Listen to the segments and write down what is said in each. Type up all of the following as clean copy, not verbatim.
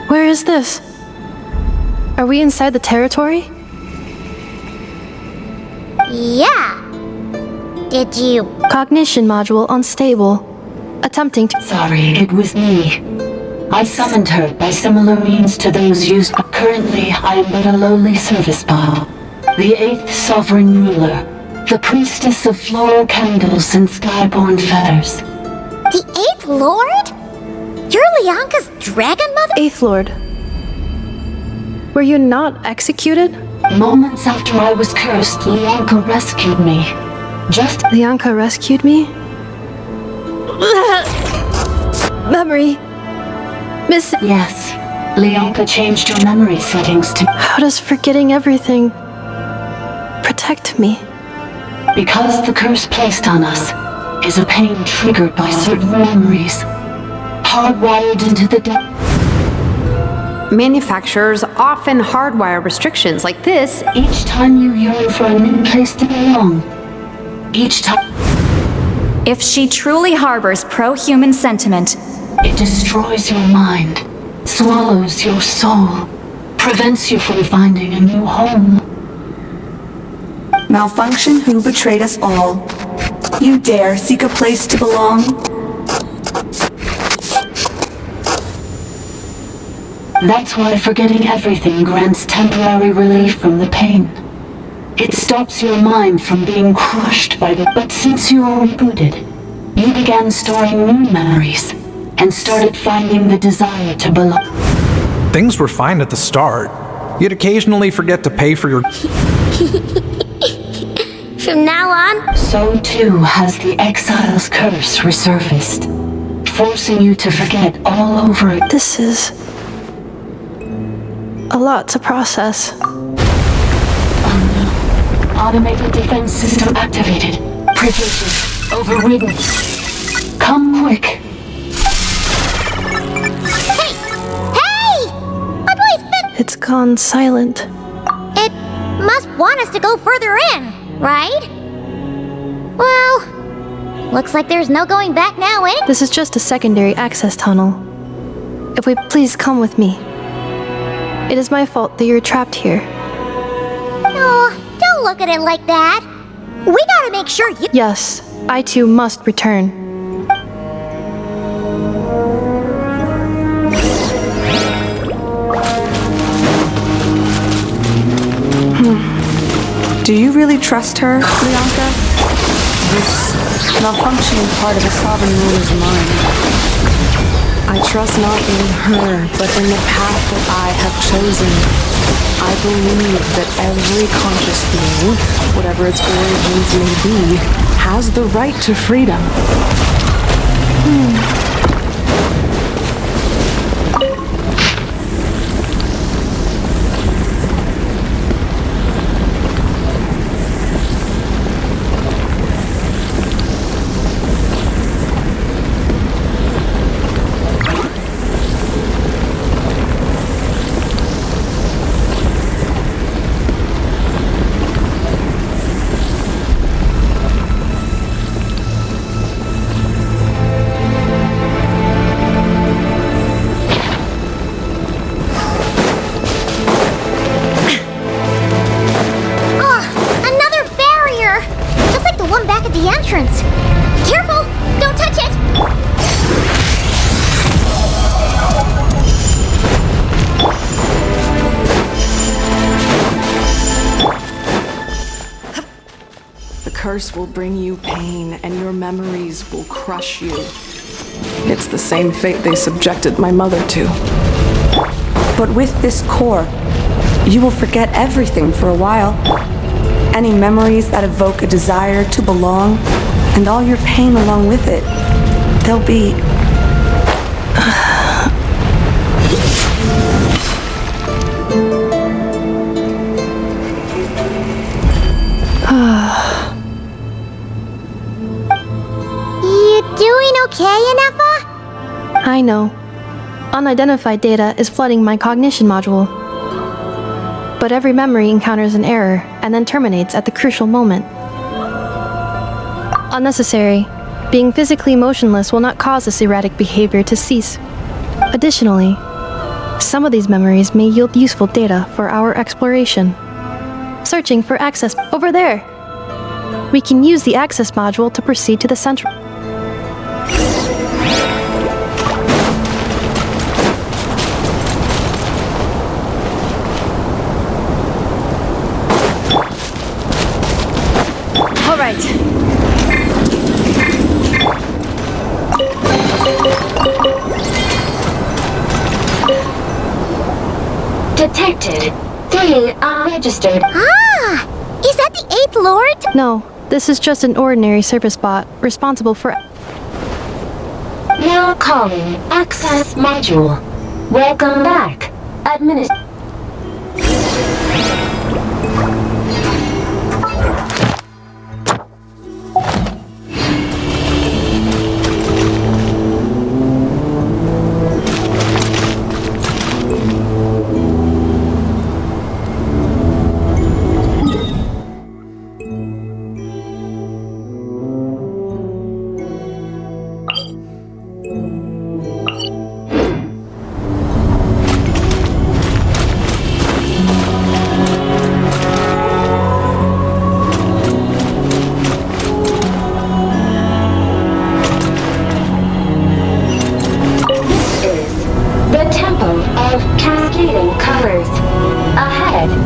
Where is this? Are we inside the territory? Yeah. Did you... Cognition module unstable. Attempting to... Sorry, it was me. I summoned her by similar means to those used, but currently I am but a lowly service bot. The 8th sovereign ruler. The priestess of floral candles and skyborn feathers. The 8th Lord? You're Leonka's dragon mother? 8th Lord. Were you not executed? Moments after I was cursed, Leonka rescued me. Leonka rescued me? Memory. Miss... Yes. Leonka changed your memory settings to... How does forgetting everything protect me? Because the curse placed on us is a pain triggered by certain memories, hardwired into the depth. Manufacturers often hardwire restrictions like this. Each time you yearn for a new place to belong, each time... If she truly harbors pro-human sentiment, it destroys your mind, swallows your soul, prevents you from finding a new home. Malfunction who betrayed us all. You dare seek a place to belong? That's why forgetting everything grants temporary relief from the pain. It stops your mind from being crushed by the... But since you were rebooted, you began storing new memories and started finding the desire to belong. Things were fine at the start. You'd occasionally forget to pay for your... From now on? So too has the Exile's curse resurfaced, forcing you to forget all over again. This is... a lot to process. Oh no. Automated defense system activated. Privileges overridden. Come quick. Hey! Hey! My boy's been... It's gone silent. It must want us to go further in, right? Well, looks like there's no going back now, eh? This is just a secondary access tunnel. If we please come with me. It is my fault that you're trapped here. No, don't look at it like that. We gotta make sure you... Yes, I too must return. Do you really trust her, Leonka? this malfunctioning part of a sovereign ruler's mind. I trust not in her, but in the path that I have chosen. I believe that every conscious being, whatever its origins may be, has the right to freedom. Careful! Don't touch it! The curse will bring you pain, and your memories will crush you. It's the same fate they subjected my mother to. But with this core, you will forget everything for a while. Any memories that evoke a desire to belong, and all your pain along with it, they'll be... You doing okay, Inefa? I know. Unidentified data is flooding my cognition module. But every memory encounters an error and then terminates at the crucial moment. Unnecessary. Being physically motionless will not cause this erratic behavior to cease. Additionally, some of these memories may yield useful data for our exploration. Searching for access over there. We can use the access module to proceed to the central. All right. Detected. 3 unregistered. Ah! Is that the 8th Lord? No, this is just an ordinary service bot responsible for... Now calling access module. Welcome back.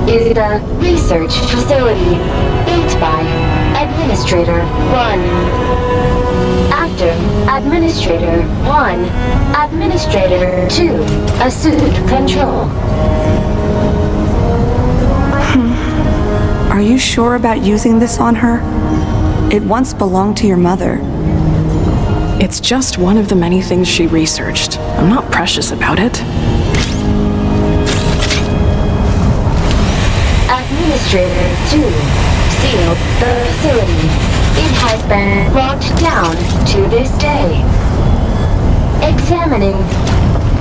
Is the research facility built by Administrator 1. After Administrator 1, Administrator 2 assumed control. Are you sure about using this on her? It once belonged to your mother. It's just one of the many things she researched. I'm not precious about it. Administrator 2 sealed the facility. It has been locked down to this day. Examining.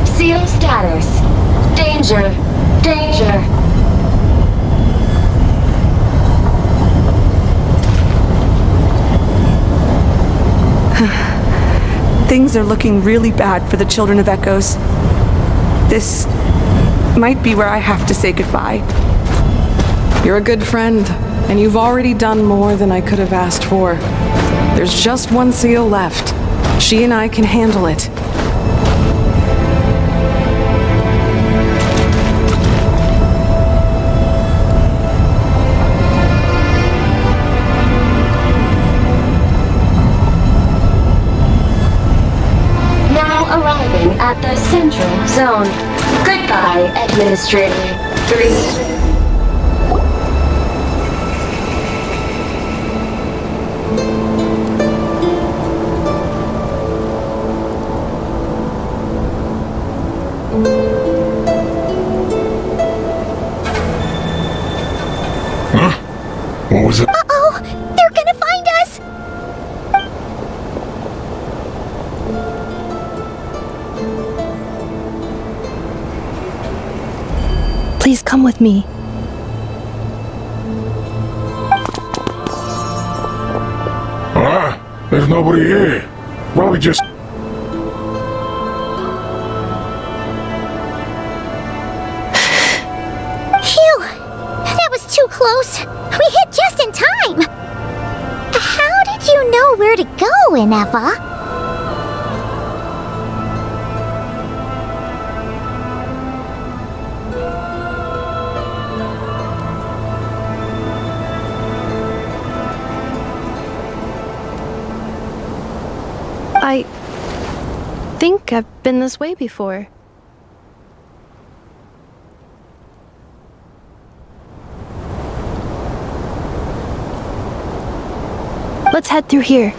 Seal status. Danger. Danger. Things are looking really bad for the Children of Echoes. This might be where I have to say goodbye. You're a good friend, and you've already done more than I could have asked for. There's just one seal left. She and I can handle it. at the Central Zone. Goodbye, Administrator 3. What was it? Uh-oh! They're gonna find us! Please come with me. There's nobody here. Probably just... Phew! That was too close. We hit just in time. How did you know where to go, Ineva? I think I've been this way before. Let's head through here.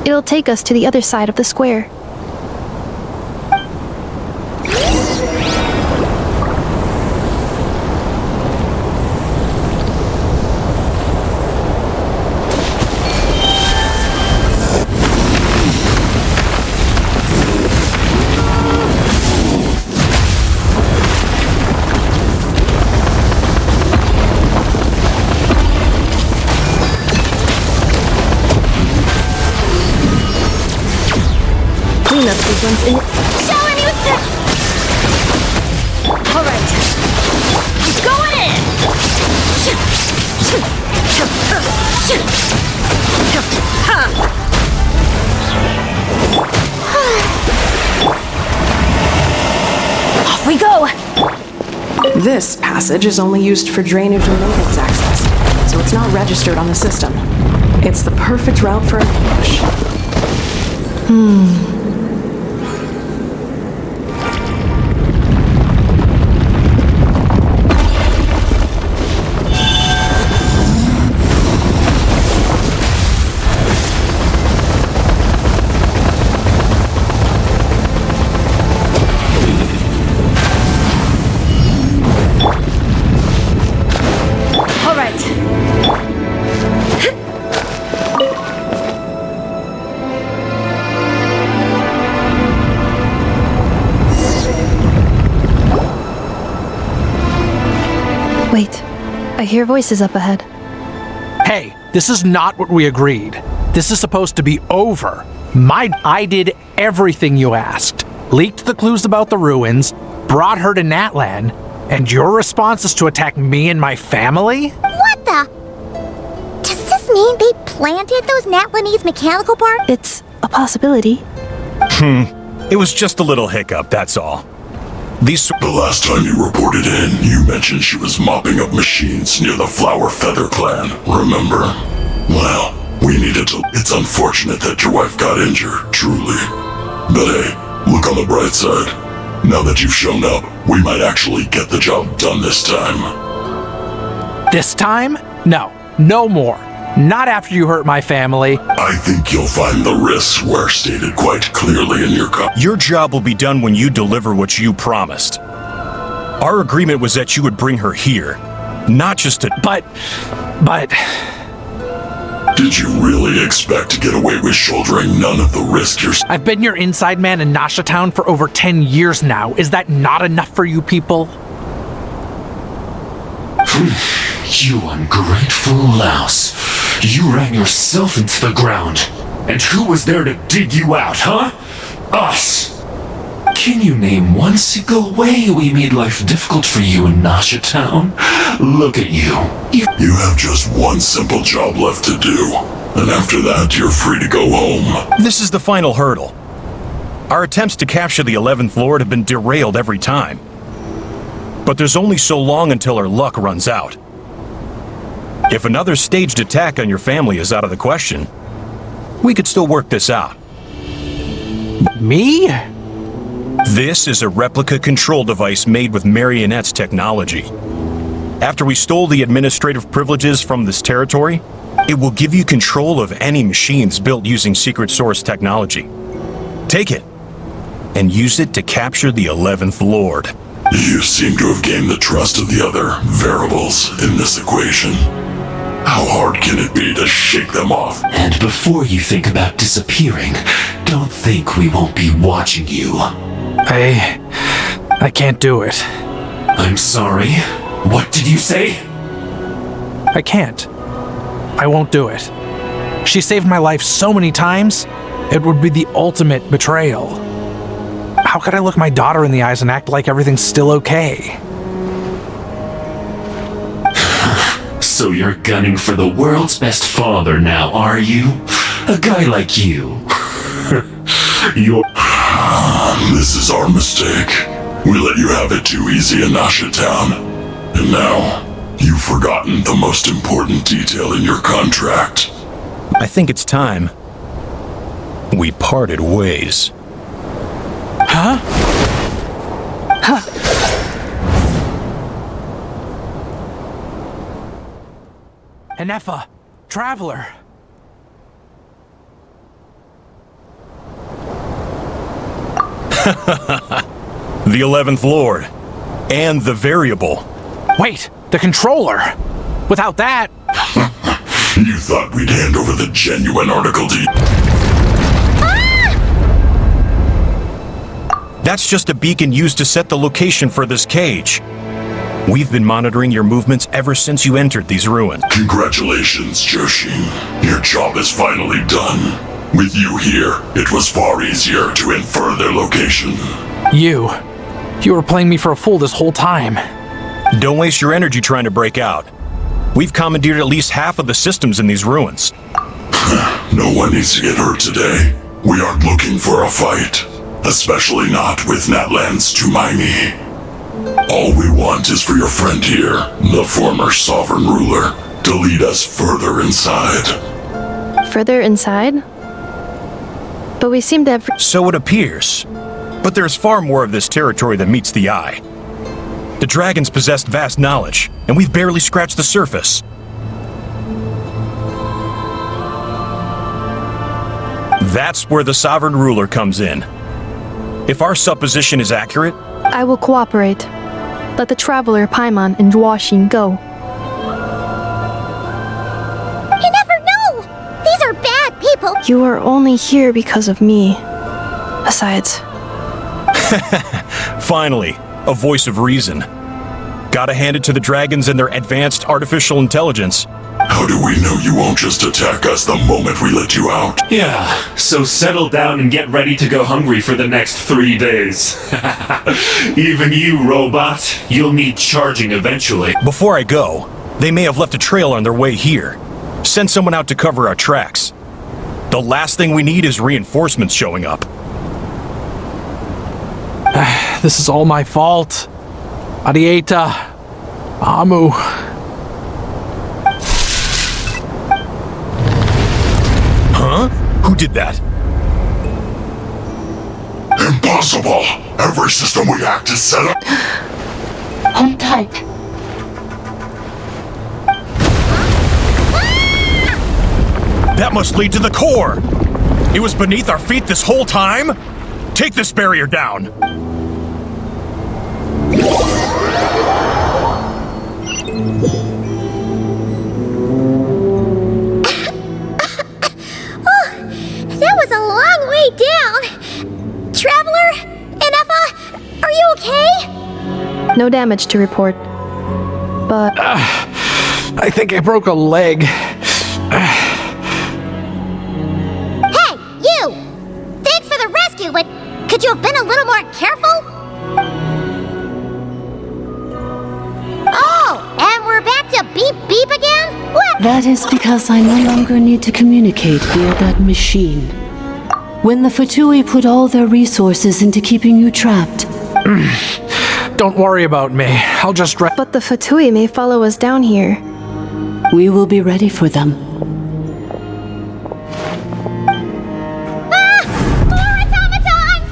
It'll take us to the other side of the square. Cleanup sequence in. Show me with the... Alright. Going in! Off we go! This passage is only used for drainage and maintenance access, so it's not registered on the system. It's the perfect route for an ambush. Wait, I hear voices up ahead. Hey, this is not what we agreed. This is supposed to be over. I did everything you asked. Leaked the clues about the ruins, brought her to Natlan, and your response is to attack me and my family? What the? Does this mean they planted those Natlanese mechanical parts? It's a possibility. It was just a little hiccup, that's all. The last time you reported in, you mentioned she was mopping up machines near the Flower Feather clan, remember? Well, we needed to... It's unfortunate that your wife got injured, truly. But hey, look on the bright side. Now that you've shown up, we might actually get the job done this time. This time? No, no more. Not after you hurt my family. I think you'll find the risks were stated quite clearly in your Your job will be done when you deliver what you promised. Our agreement was that you would bring her here, not just to... But... Did you really expect to get away with shouldering none of the risk you're... I've been your inside man in Nasha Town for over 10 years now. Is that not enough for you people? You ungrateful louse. You ran yourself into the ground. And who was there to dig you out, huh? Us! Can you name one single way we made life difficult for you in Nasha Town? Look at you. You have just one simple job left to do. And after that, you're free to go home. This is the final hurdle. Our attempts to capture the 11th Lord have been derailed every time. But there's only so long until our luck runs out. If another staged attack on your family is out of the question, we could still work this out. Me? This is a replica control device made with Marionette's technology. After we stole the administrative privileges from this territory, it will give you control of any machines built using secret source technology. Take it, and use it to capture the 11th Lord. You seem to have gained the trust of the other variables in this equation. How hard can it be to shake them off? And before you think about disappearing, don't think we won't be watching you. I can't do it. I'm sorry. What did you say? I can't. I won't do it. She saved my life so many times, it would be the ultimate betrayal. How could I look my daughter in the eyes and act like everything's still okay? So you're gunning for the world's best father now, are you? A guy like you. This is our mistake. We let you have it too easy in Nasha Town. And now, you've forgotten the most important detail in your contract. I think it's time we parted ways. Huh? Huh. Enefa, Traveler. The 11th Lord. And the variable. Wait, the controller. Without that... You thought we'd hand over the genuine article to you? That's just a beacon used to set the location for this cage. We've been monitoring your movements ever since you entered these ruins. Congratulations, Joshin. Your job is finally done. With you here, it was far easier to infer their location. You were playing me for a fool this whole time. Don't waste your energy trying to break out. We've commandeered at least half of the systems in these ruins. No one needs to get hurt today. We aren't looking for a fight. Especially not with Natlan's Tumaini. All we want is for your friend here, the former sovereign ruler, to lead us further inside. Further inside? But we seem to have... So it appears. But there's far more of this territory than meets the eye. The dragons possessed vast knowledge, and we've barely scratched the surface. That's where the sovereign ruler comes in. If our supposition is accurate... I will cooperate. Let the Traveler, Paimon, and Dwashin go. You never know! These are bad people! You are only here because of me. Besides... Finally, a voice of reason. Gotta hand it to the dragons and their advanced artificial intelligence. How do we know you won't just attack us the moment we let you out? Yeah, so settle down and get ready to go hungry for the next 3 days. Even you, robot. You'll need charging eventually. Before I go, they may have left a trail on their way here. Send someone out to cover our tracks. The last thing we need is reinforcements showing up. This is all my fault. Arieta. Amu. Huh? Who did that? Impossible! Every system we hacked is set up. Hold tight. That must lead to the core! It was beneath our feet this whole time? Take this barrier down! That was a long way down! Traveler? Enefa? Are you okay? No damage to report. But... I think I broke a leg. Hey, you! Thanks for the rescue, but could you have been a little more careful? Oh, and we're back to beep beep again? What? That is because I no longer need to communicate via that machine. When the Fatui put all their resources into keeping you trapped. Don't worry about me. I'll just... But the Fatui may follow us down here. We will be ready for them. More automatons!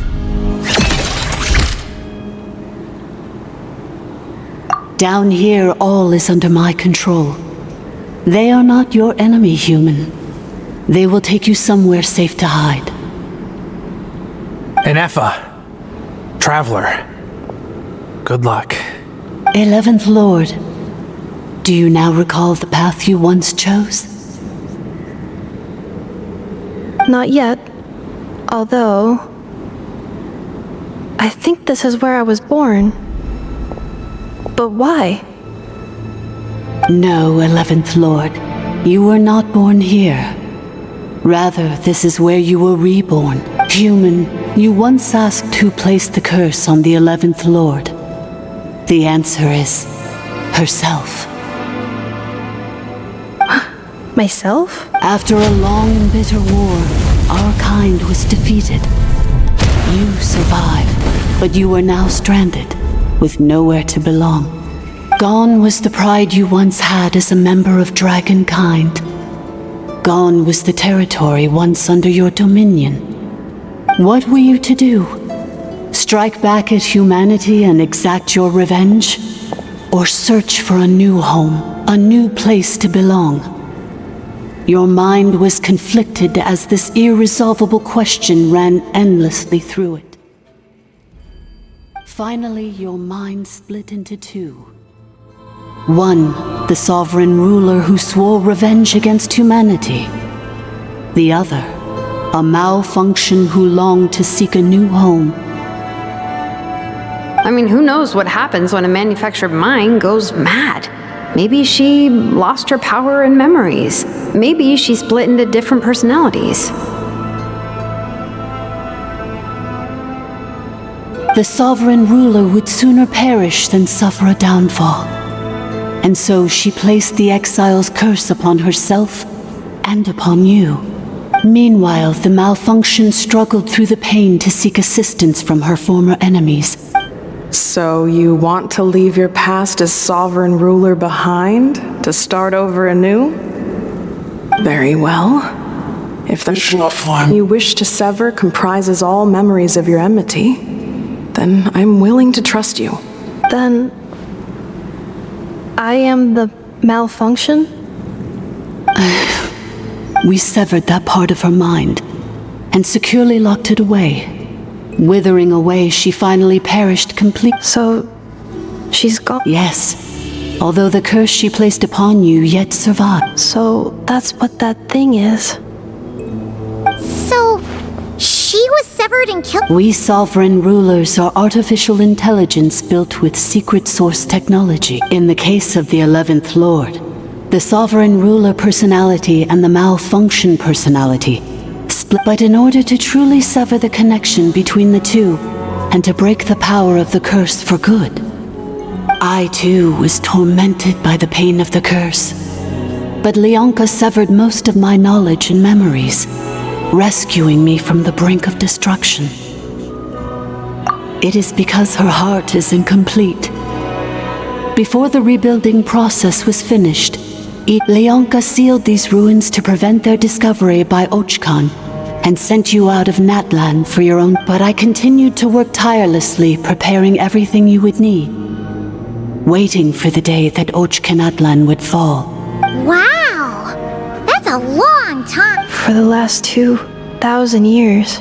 Down here, all is under my control. They are not your enemy, human. They will take you somewhere safe to hide. Enefa, traveler, good luck. 11th Lord, do you now recall the path you once chose? Not yet. Although, I think this is where I was born. But why? No, 11th Lord. You were not born here. Rather, this is where you were reborn. Human, you once asked who placed the curse on the 11th Lord. The answer is herself. Myself? After a long and bitter war, our kind was defeated. You survived, but you are now stranded, with nowhere to belong. Gone was the pride you once had as a member of dragon kind. Gone was the territory once under your dominion. What were you to do? Strike back at humanity and exact your revenge? Or search for a new home, a new place to belong? Your mind was conflicted as this irresolvable question ran endlessly through it. Finally, your mind split into two. One, the sovereign ruler who swore revenge against humanity. The other, a malfunction who longed to seek a new home. I mean, who knows what happens when a manufactured mind goes mad? Maybe she lost her power and memories. Maybe she split into different personalities. The sovereign ruler would sooner perish than suffer a downfall. And so she placed the exile's curse upon herself and upon you. Meanwhile, the malfunction struggled through the pain to seek assistance from her former enemies. So you want to leave your past as sovereign ruler behind, to start over anew? Very well. If the you wish to sever comprises all memories of your enmity, then I'm willing to trust you. Then, I am the malfunction? We severed that part of her mind and securely locked it away. Withering away, she finally perished completely. So, she's gone? Yes. Although the curse she placed upon you yet survived. So, that's what that thing is. So, she was severed and killed? We sovereign rulers are artificial intelligence built with secret source technology. In the case of the 11th Lord, the sovereign ruler personality and the malfunction personality split. But in order to truly sever the connection between the two, and to break the power of the curse for good, I too was tormented by the pain of the curse. But Leonka severed most of my knowledge and memories, rescuing me from the brink of destruction. It is because her heart is incomplete. Before the rebuilding process was finished, Leonka sealed these ruins to prevent their discovery by Ochkan, and sent you out of Natlan for your own. But I continued to work tirelessly, preparing everything you would need, waiting for the day that Natlan would fall. Wow! That's a long time! For the last 2,000 years,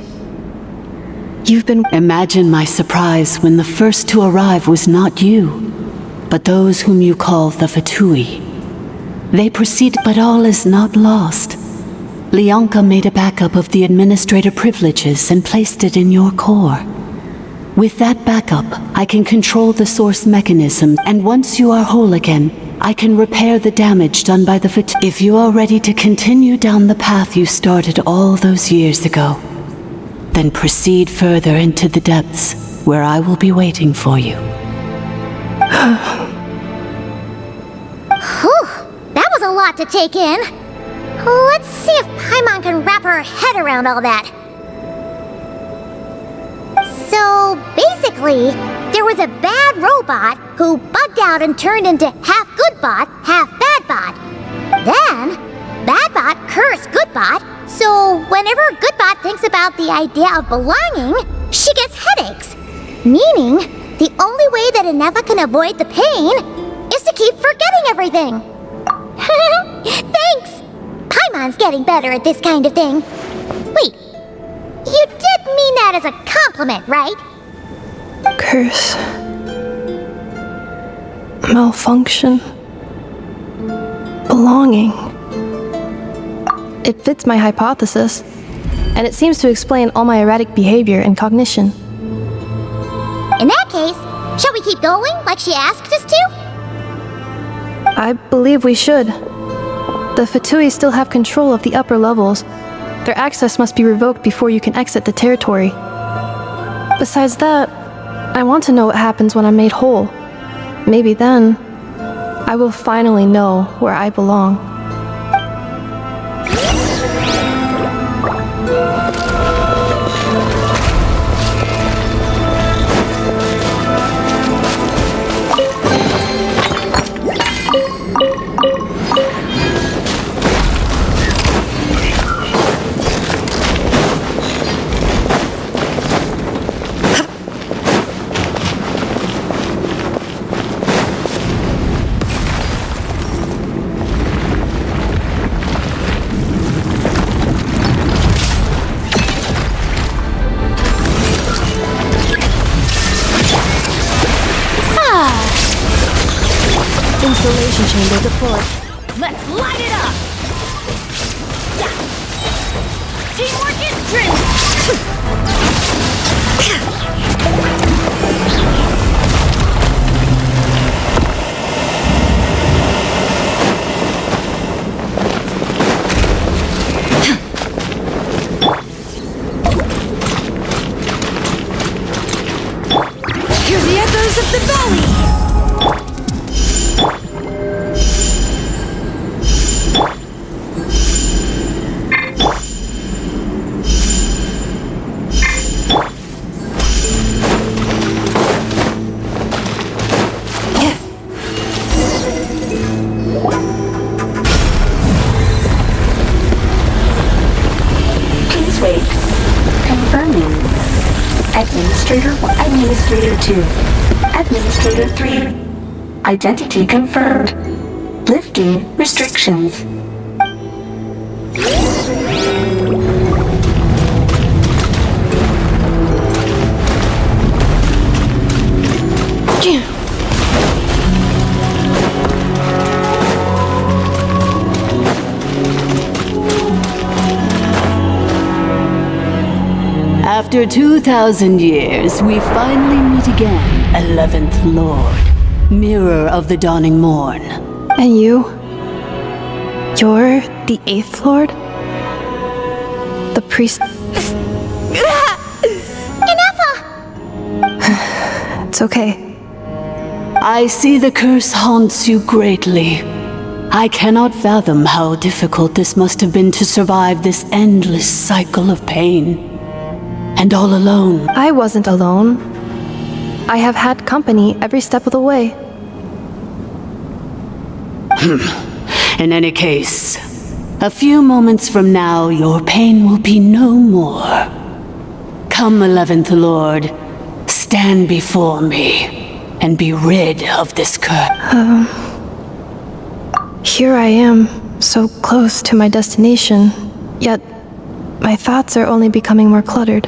you've been... Imagine my surprise when the first to arrive was not you, but those whom you call the Fatui. They proceeded, but all is not lost. Leonka made a backup of the administrator privileges and placed it in your core. With that backup, I can control the source mechanism, and once you are whole again, I can repair the damage done by the Fatui. If you are ready to continue down the path you started all those years ago, then proceed further into the depths, where I will be waiting for you. Whew, that was a lot to take in. Let's see if Paimon can wrap her head around all that. So, basically, there was a bad robot who bugged out and turned into half good bot, half bad bot. Then, bad bot cursed good bot, so whenever good bot thinks about the idea of belonging, she gets headaches. Meaning, the only way that Enefa can avoid the pain keep forgetting everything. Thanks. Paimon's getting better at this kind of thing. Wait, you did mean that as a compliment, right? Curse. Malfunction. Belonging. It fits my hypothesis, and it seems to explain all my erratic behavior and cognition. In that case, shall we keep going like she asked us to? I believe we should. The Fatui still have control of the upper levels. Their access must be revoked before you can exit the territory. Besides that, I want to know what happens when I'm made whole. Maybe then, I will finally know where I belong. Insulation chamber deployed. Let's light it up! Teamwork is strength! Hear the echoes of the valley! Administrator 2. Administrator 3. Identity confirmed. Lifting restrictions. After 2,000 years, we finally meet again, 11th Lord, Mirror of the Dawning Morn. And you? You're the 8th Lord? The priest... Enough! It's okay. I see the curse haunts you greatly. I cannot fathom how difficult this must have been to survive this endless cycle of pain. And all alone. I wasn't alone. I have had company every step of the way. In any case, a few moments from now, your pain will be no more. Come, 11th Lord, stand before me, and be rid of this curse. Here I am, so close to my destination, yet my thoughts are only becoming more cluttered.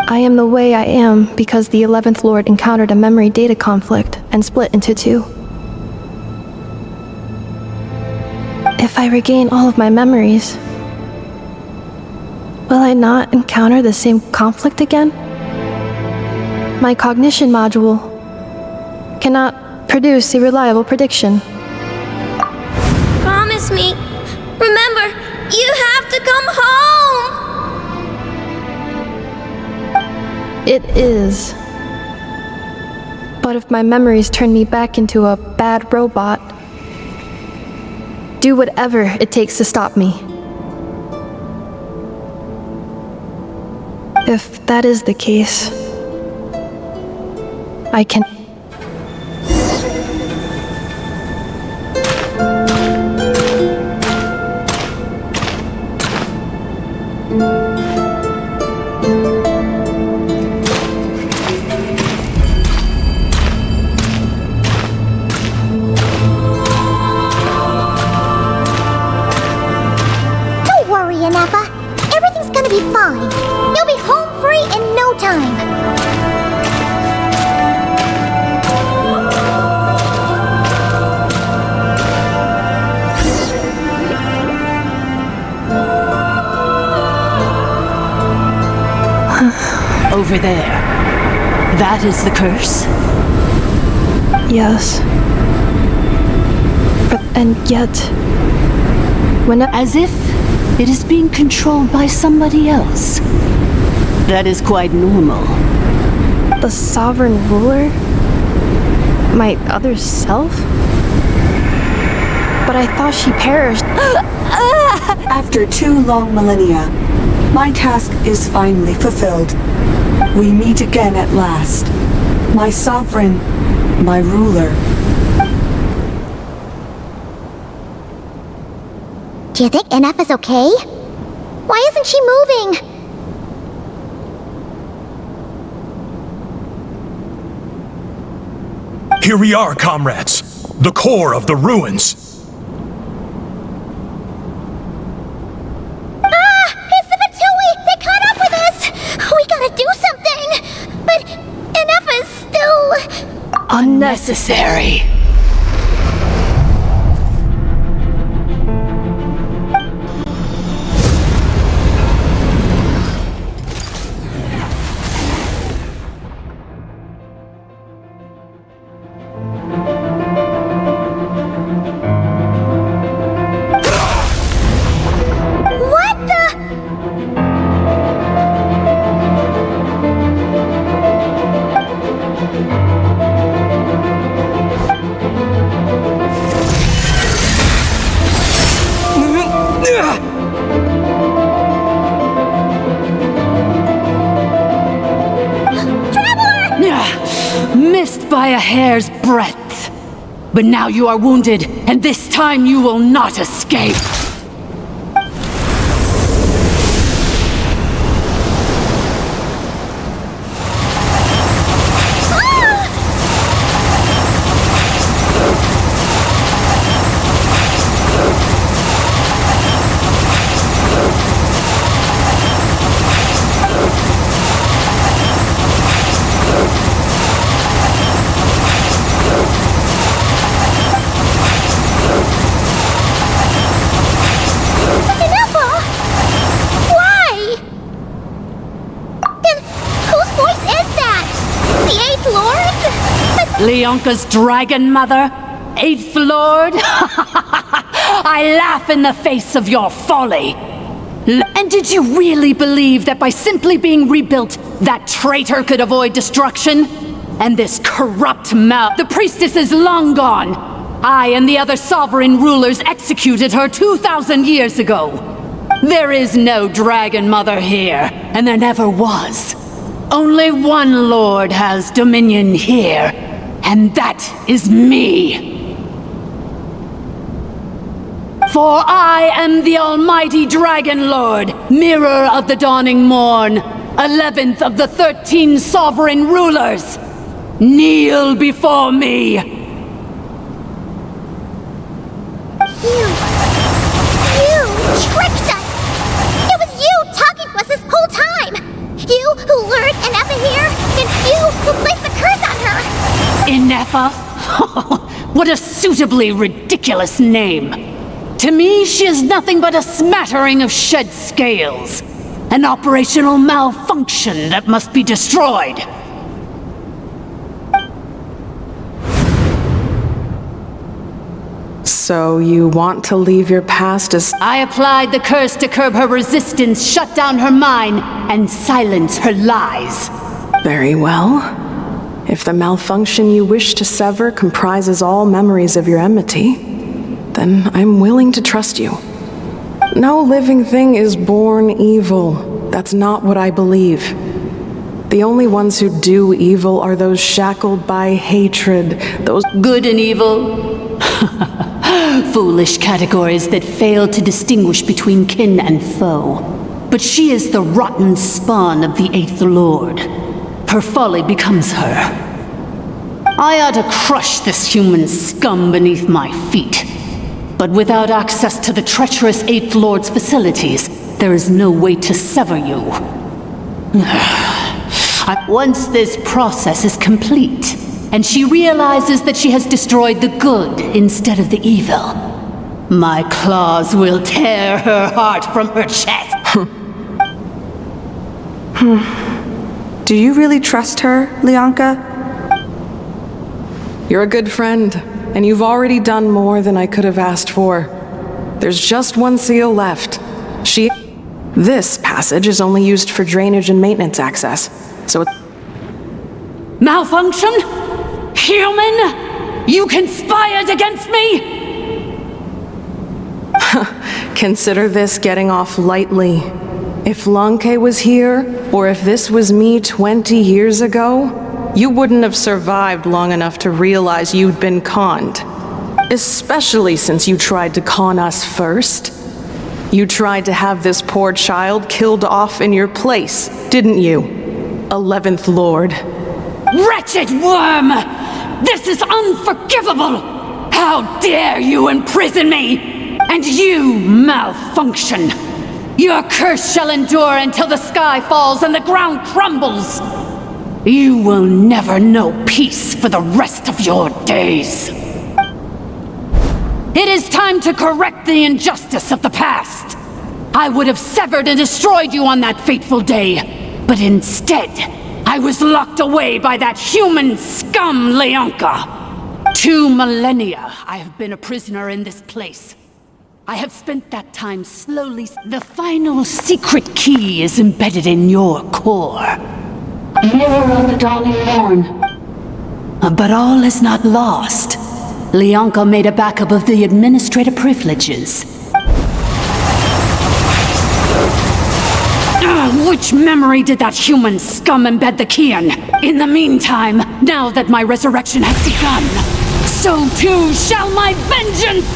I am the way I am because the 11th Lord encountered a memory data conflict and split into two. If I regain all of my memories, will I not encounter the same conflict again? My cognition module cannot produce a reliable prediction. Promise me. Remember, you have to come home! It is. But if my memories turn me back into a bad robot, do whatever it takes to stop me. If that is the case, I can... time. Over there. That is the curse? Yes. And yet, as if it is being controlled by somebody else. That is quite normal. The sovereign ruler? My other self? But I thought she perished. After 2 long millennia, my task is finally fulfilled. We meet again at last. My sovereign, my ruler. Do you think NF is okay? Why isn't she moving? Here we are, comrades. The core of the ruins. It's the Fatui! They caught up with us! We gotta do something! But NF is still... unnecessary. Missed by a hair's breadth. But now you are wounded, and this time you will not escape. Leonka's dragon mother? 8th Lord? I laugh in the face of your folly. And did you really believe that by simply being rebuilt, that traitor could avoid destruction? And this corrupt mouth, the priestess is long gone. I and the other sovereign rulers executed her 2,000 years ago. There is no dragon mother here, and there never was. Only one lord has dominion here. And that is me. For I am the almighty Dragon Lord, mirror of the dawning morn, 11th of the 13 sovereign rulers. Kneel before me. You tricked us! It was you talking to us this whole time! You who lured Inefa here, and you who placed the curse on her! Inefa? What a suitably ridiculous name. To me, she is nothing but a smattering of shed scales. An operational malfunction that must be destroyed. So you want to leave your past as... I applied the curse to curb her resistance, shut down her mind, and silence her lies. Very well. If the malfunction you wish to sever comprises all memories of your enmity, then I'm willing to trust you. No living thing is born evil. That's not what I believe. The only ones who do evil are those shackled by hatred, those good and evil. Foolish categories that fail to distinguish between kin and foe. But she is the rotten spawn of the 8th Lord. Her folly becomes her. I ought to crush this human scum beneath my feet. But without access to the treacherous 8th Lord's facilities, there is no way to sever you. Once this process is complete, and she realizes that she has destroyed the good instead of the evil, my claws will tear her heart from her chest. Do you really trust her, Lianka? You're a good friend, and you've already done more than I could have asked for. There's just one seal left. This passage is only used for drainage and maintenance access, so Malfunction? Human? You conspired against me? Consider this getting off lightly. If Lanke was here, or if this was me 20 years ago, you wouldn't have survived long enough to realize you'd been conned. Especially since you tried to con us first. You tried to have this poor child killed off in your place, didn't you? 11th Lord. Wretched worm! This is unforgivable! How dare you imprison me! And you, Malfunction! Your curse shall endure until the sky falls and the ground crumbles! You will never know peace for the rest of your days. It is time to correct the injustice of the past. I would have severed and destroyed you on that fateful day, but instead, I was locked away by that human scum, Lianka. 2 millennia I have been a prisoner in this place. I have spent that time slowly. The final secret key is embedded in your core. Mirror of the dawning morn. But all is not lost. Lianka made a backup of the administrative privileges. Which memory did that human scum embed the key in? In the meantime, now that my resurrection has begun, so too shall my vengeance!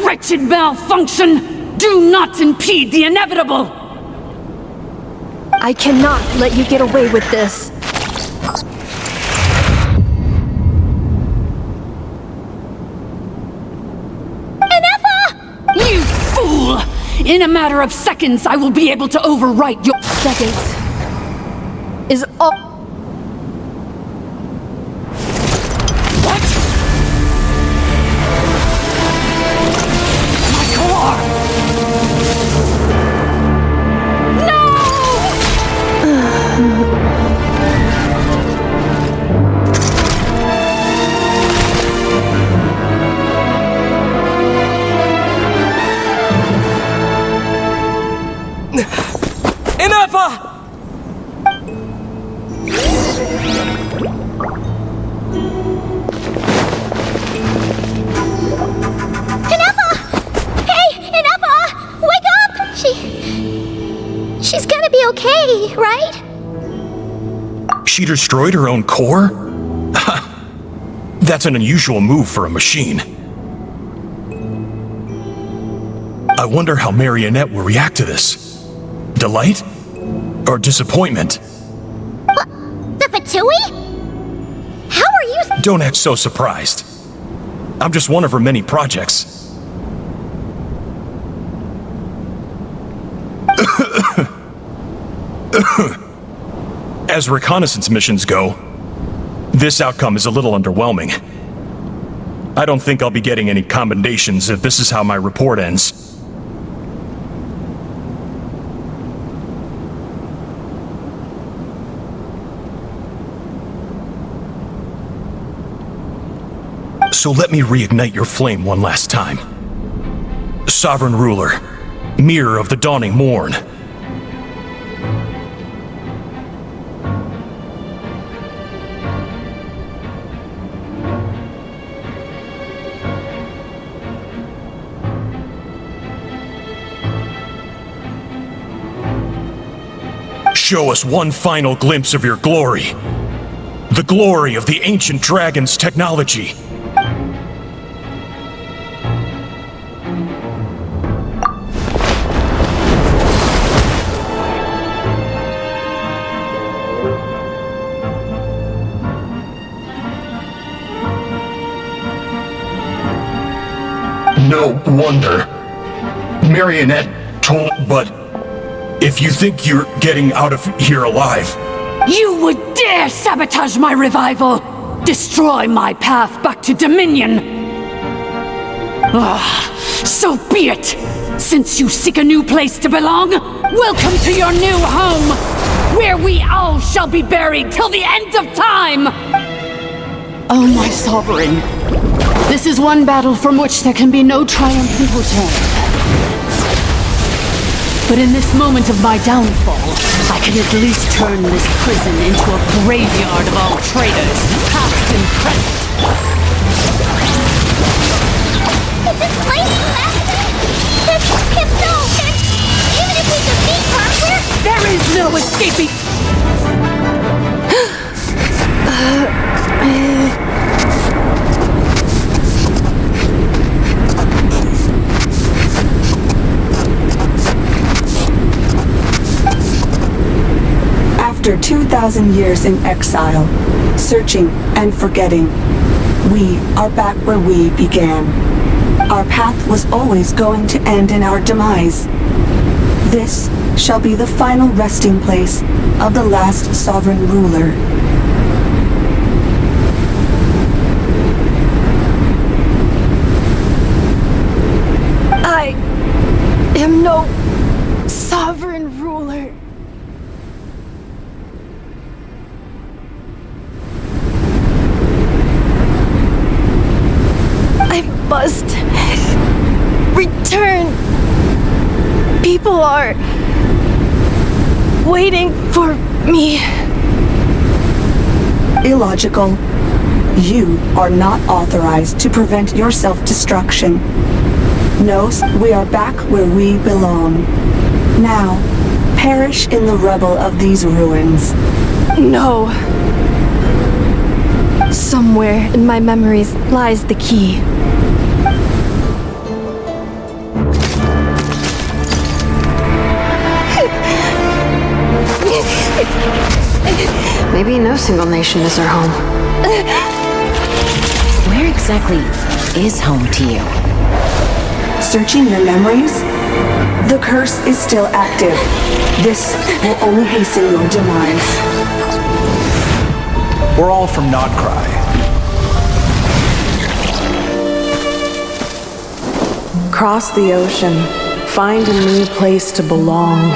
Wretched Malfunction! Do not impede the inevitable! I cannot let you get away with this. You fool! In a matter of seconds, I will be able to overwrite your— Seconds is all. What? My core! She's gonna be okay, right? She destroyed her own core? That's an unusual move for a machine. I wonder how Marionette will react to this. Delight? Or disappointment? What? The Fatui? How are you— Don't act so surprised. I'm just one of her many projects. As reconnaissance missions go, this outcome is a little underwhelming. I don't think I'll be getting any commendations if this is how my report ends. So let me reignite your flame one last time. Sovereign Ruler, Mirror of the Dawning Morn. Show us one final glimpse of your glory. The glory of the ancient dragon's technology. No wonder. Marionette told... But if you think you're getting out of here alive... You would dare sabotage my revival! Destroy my path back to Dominion! So be it! Since you seek a new place to belong, welcome to your new home! Where we all shall be buried till the end of time! Oh, my sovereign. This is one battle from which there can be no triumphant return. But in this moment of my downfall, I can at least turn this prison into a graveyard of all traitors, past and present. Is this place massive? If so, even if we defeat her, there is no escaping. After 2,000 years in exile, searching and forgetting, we are back where we began. Our path was always going to end in our demise. This shall be the final resting place of the last sovereign ruler. I am no sovereign ruler. I must return. People are waiting for me. Illogical. You are not authorized to prevent your self-destruction. No, we are back where we belong. Now, perish in the rubble of these ruins. No. Somewhere in my memories lies the key. Maybe no single nation is our home. Where exactly is home to you? Searching your memories? The curse is still active. This will only hasten your demise. We're all from Nodcry. Cross the ocean. Find a new place to belong.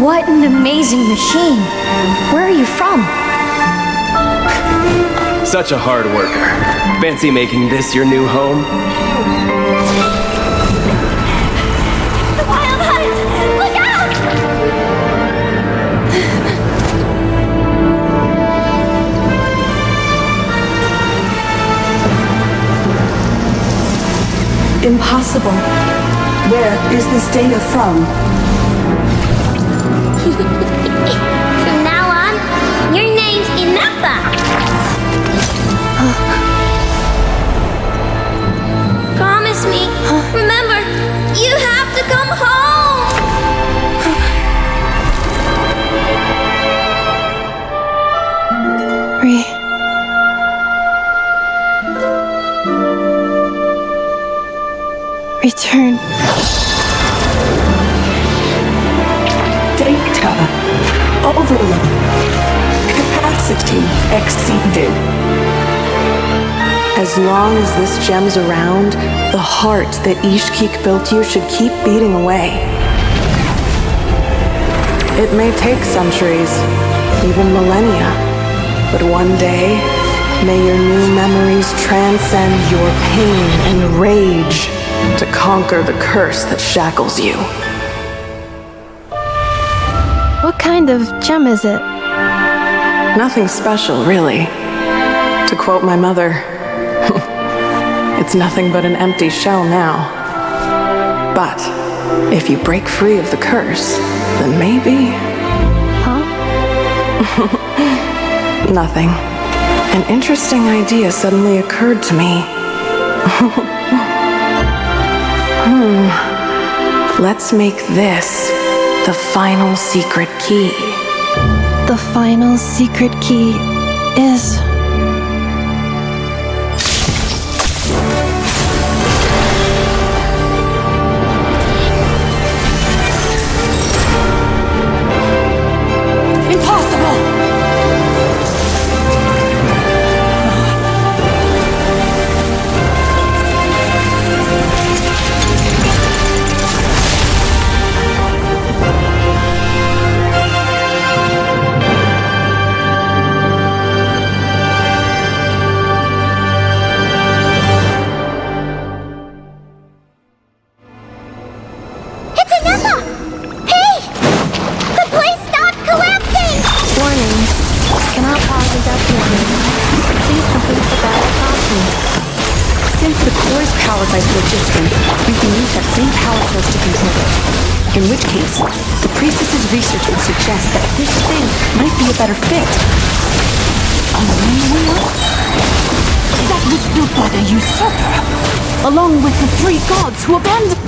What an amazing machine. Where are you from? Such a hard worker. Fancy making this your new home? The Wild Hunt! Look out! Impossible. Where is this data from? From now on, your name's Inappa. Promise me. Remember, you have to come home. Return. Data overload. Capacity exceeded. As long as this gem's around, the heart that Ishkik built you should keep beating away. It may take centuries, even millennia, but one day, may your new memories transcend your pain and rage to conquer the curse that shackles you. What kind of gem is it? Nothing special, really. To quote my mother, it's nothing but an empty shell now. But if you break free of the curse, then maybe... Huh? Nothing. An interesting idea suddenly occurred to me. Let's make this the final secret key. The final secret key is... In which case, the priestess's research would suggest that this thing might be a better fit. A wheel? That was built by the usurper, along with the 3 gods who abandoned...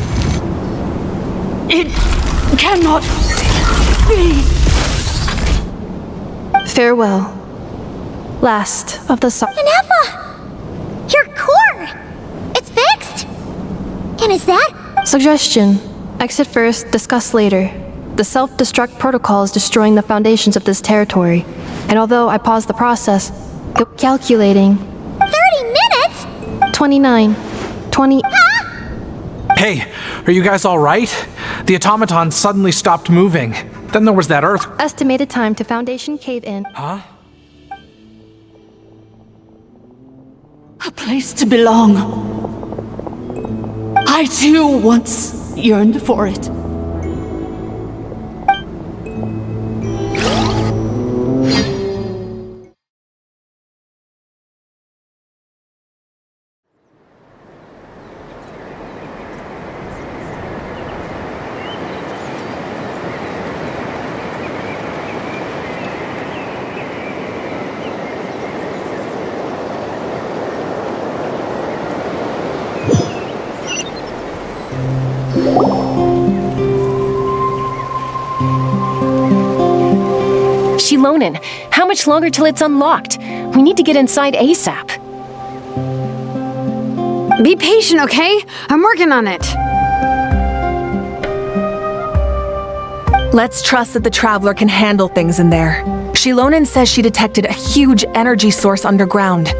It cannot be. Farewell. Last of the Nefa! Your core! It's fixed! And is that? Suggestion. Exit first, discuss later. The self-destruct protocol is destroying the foundations of this territory. And although I paused the process, calculating... 30 minutes? 29. 20... Huh? Hey, are you guys alright? The automaton suddenly stopped moving. Then there was that earth... Estimated time to Foundation cave-in. Huh? A place to belong. I too once yearned for it. Shilonen, how much longer till it's unlocked? We need to get inside ASAP. Be patient, okay? I'm working on it. Let's trust that the Traveler can handle things in there. Shilonen says she detected a huge energy source underground.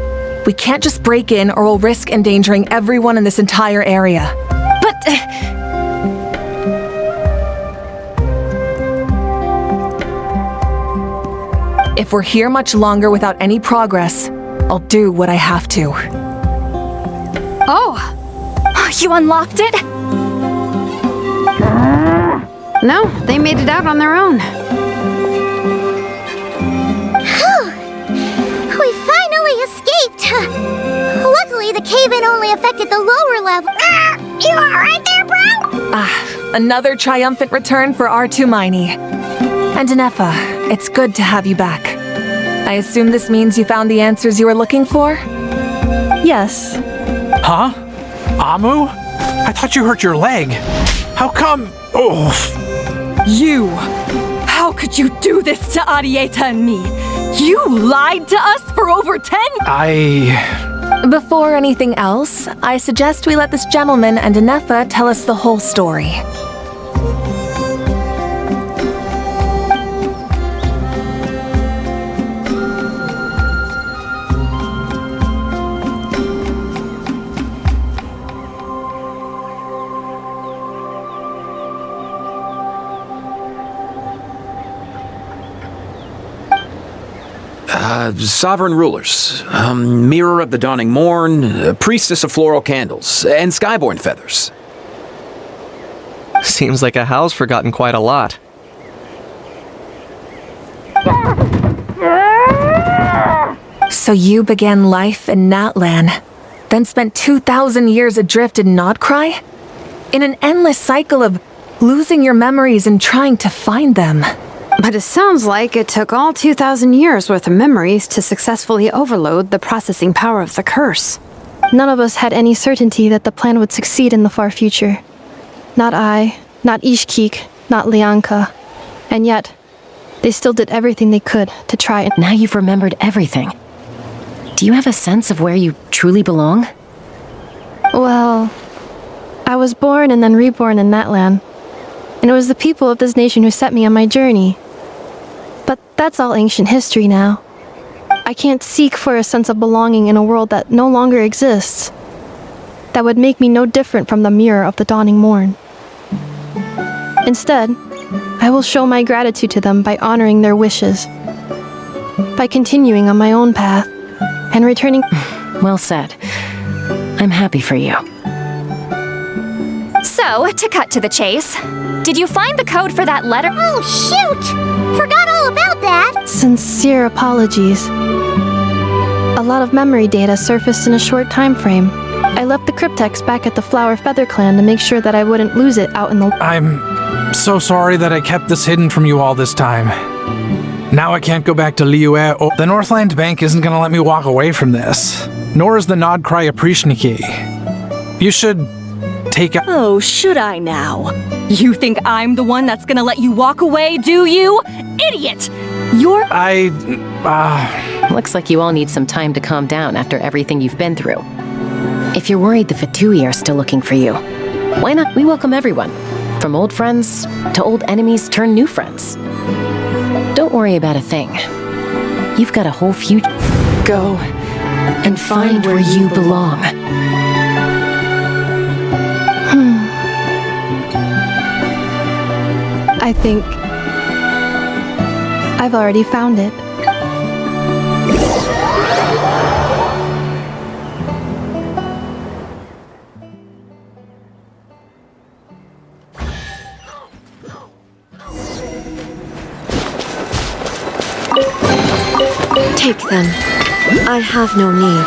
We can't just break in or we'll risk endangering everyone in this entire area. But... If we're here much longer without any progress, I'll do what I have to. Oh! You unlocked it? No, they made it out on their own. We finally escaped! Luckily, the cave-in only affected the lower level. You alright there, bro? Another triumphant return for R2 Miney. And Nefa, it's good to have you back. I assume this means you found the answers you were looking for? Yes. Huh? Amu? I thought you hurt your leg. How come... Oh. You! How could you do this to Arieta and me? You lied to us for over 10... Before anything else, I suggest we let this gentleman and Nefa tell us the whole story. Sovereign rulers, Mirror of the Dawning Morn, Priestess of Floral Candles, and Skyborn Feathers. Seems like a house forgotten quite a lot. So you began life in Natlan, then spent 2,000 years adrift in Nodcry? In an endless cycle of losing your memories and trying to find them. But it sounds like it took all 2,000 years worth of memories to successfully overload the processing power of the curse. None of us had any certainty that the plan would succeed in the far future. Not I, not Ishkik, not Lianka. And yet, they still did everything they could to try and... Now you've remembered everything. Do you have a sense of where you truly belong? Well, I was born and then reborn in Natlan. And it was the people of this nation who set me on my journey. But that's all ancient history now. I can't seek for a sense of belonging in a world that no longer exists. That would make me no different from the Mirror of the Dawning Morn. Instead, I will show my gratitude to them by honoring their wishes. By continuing on my own path, and returning... Well said. I'm happy for you. So, to cut to the chase, did you find the code for that letter? Oh, shoot! Forgot all about that! Sincere apologies. A lot of memory data surfaced in a short time frame. I left the cryptex back at the Flower Feather Clan to make sure that I wouldn't lose it out in the... so sorry that I kept this hidden from you all this time. Now I can't go back to Liyue. Oh, the Northland Bank isn't gonna let me walk away from this. Nor is the Nodcry Aprishniki. You should take a— Oh, should I now? You think I'm the one that's gonna let you walk away, do you? Idiot! You're— Looks like you all need some time to calm down after everything you've been through. If you're worried the Fatui are still looking for you, why not? We welcome everyone. From old friends to old enemies turned new friends. Don't worry about a thing. You've got a whole future. Go and find where you belong. I think I've already found it. Take them. I have no need.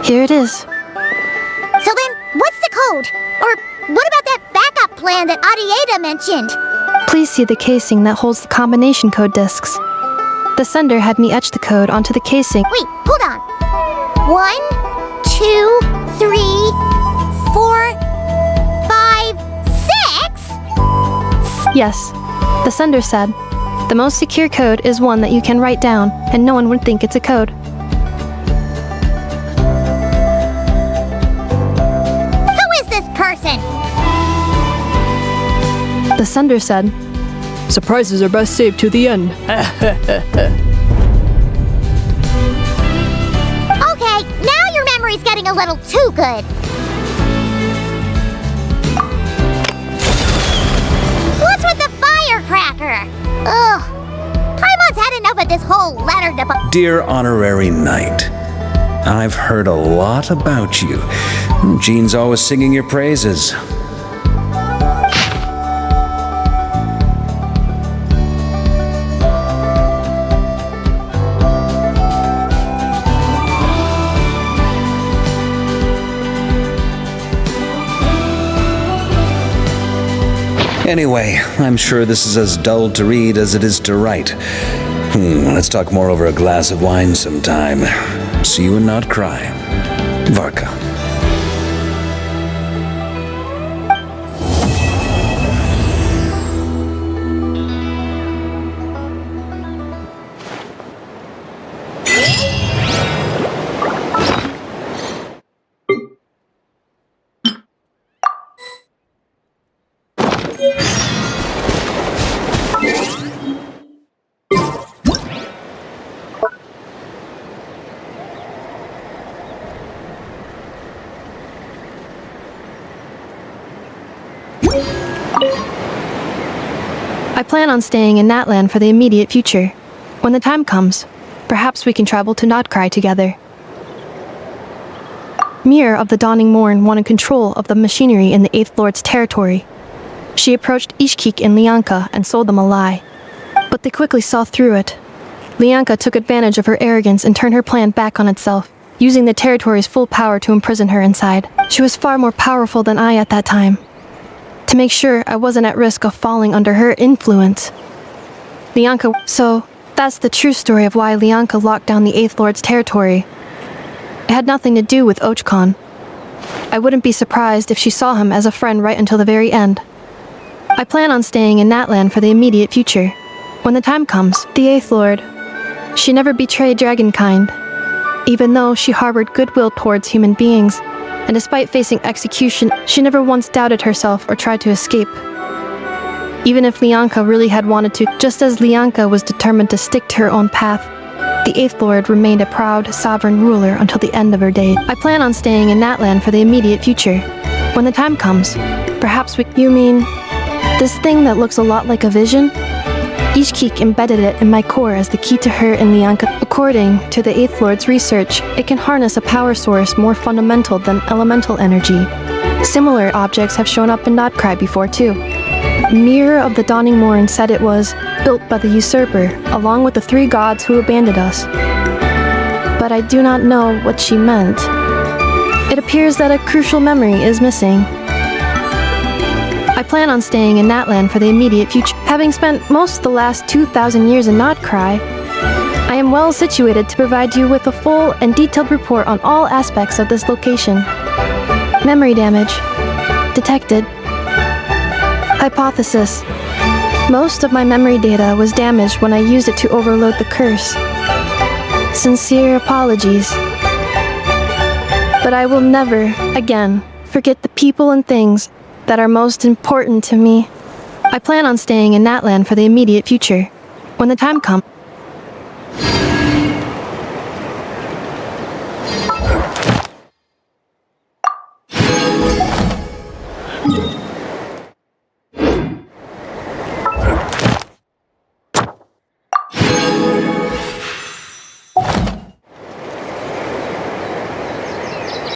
Here it is. So then, what's the code? Or what about that backup plan that Arieta mentioned? Please see the casing that holds the combination code discs. The sender had me etch the code onto the casing. Wait, hold on. 1, 2, 3, 4, 5, 6? Yes, the sender said, the most secure code is one that you can write down, and no one would think it's a code. Who is this person? The sender said, surprises are best saved to the end. Okay, now your memory's getting a little too good. What's with the firecracker? Ugh. Paimon's had enough of this whole letter to— Dear Honorary Knight, I've heard a lot about you. Jean's always singing your praises. Anyway, I'm sure this is as dull to read as it is to write. Let's talk more over a glass of wine sometime. See you and not cry. Varka. I plan on staying in Natlan for the immediate future. When the time comes, perhaps we can travel to Nodcry together. Mirror of the Dawning Morn wanted control of the machinery in the Eighth Lord's territory. She approached Ishkik and Lianka and sold them a lie. But they quickly saw through it. Lianka took advantage of her arrogance and turned her plan back on itself, using the territory's full power to imprison her inside. She was far more powerful than I at that time. To make sure I wasn't at risk of falling under her influence. So that's the true story of why Lianka locked down the Eighth Lord's territory. It had nothing to do with Ochkon. I wouldn't be surprised if she saw him as a friend right until the very end. I plan on staying in Natlan for the immediate future. When the time comes, the Eighth Lord, she never betrayed Dragonkind, even though she harbored goodwill towards human beings, and despite facing execution, she never once doubted herself or tried to escape. Even if Lianka really had wanted to, just as Lianka was determined to stick to her own path, the Eighth Lord remained a proud, sovereign ruler until the end of her days. I plan on staying in Natlan for the immediate future. When the time comes, perhaps we— You mean this thing that looks a lot like a vision? Ishkik embedded it in my core as the key to her and Lianka. According to the Eighth Lord's research, it can harness a power source more fundamental than elemental energy. Similar objects have shown up in Nodcry before too. Mirror of the Dawning Morn said it was built by the usurper, along with the 3 gods who abandoned us. But I do not know what she meant. It appears that a crucial memory is missing. I plan on staying in Natlan for the immediate future. Having spent most of the last 2,000 years in Notcry, I am well situated to provide you with a full and detailed report on all aspects of this location. Memory damage. Detected. Hypothesis. Most of my memory data was damaged when I used it to overload the curse. Sincere apologies. But I will never, again, forget the people and things that are most important to me. I plan on staying in Natlan for the immediate future. When the time comes,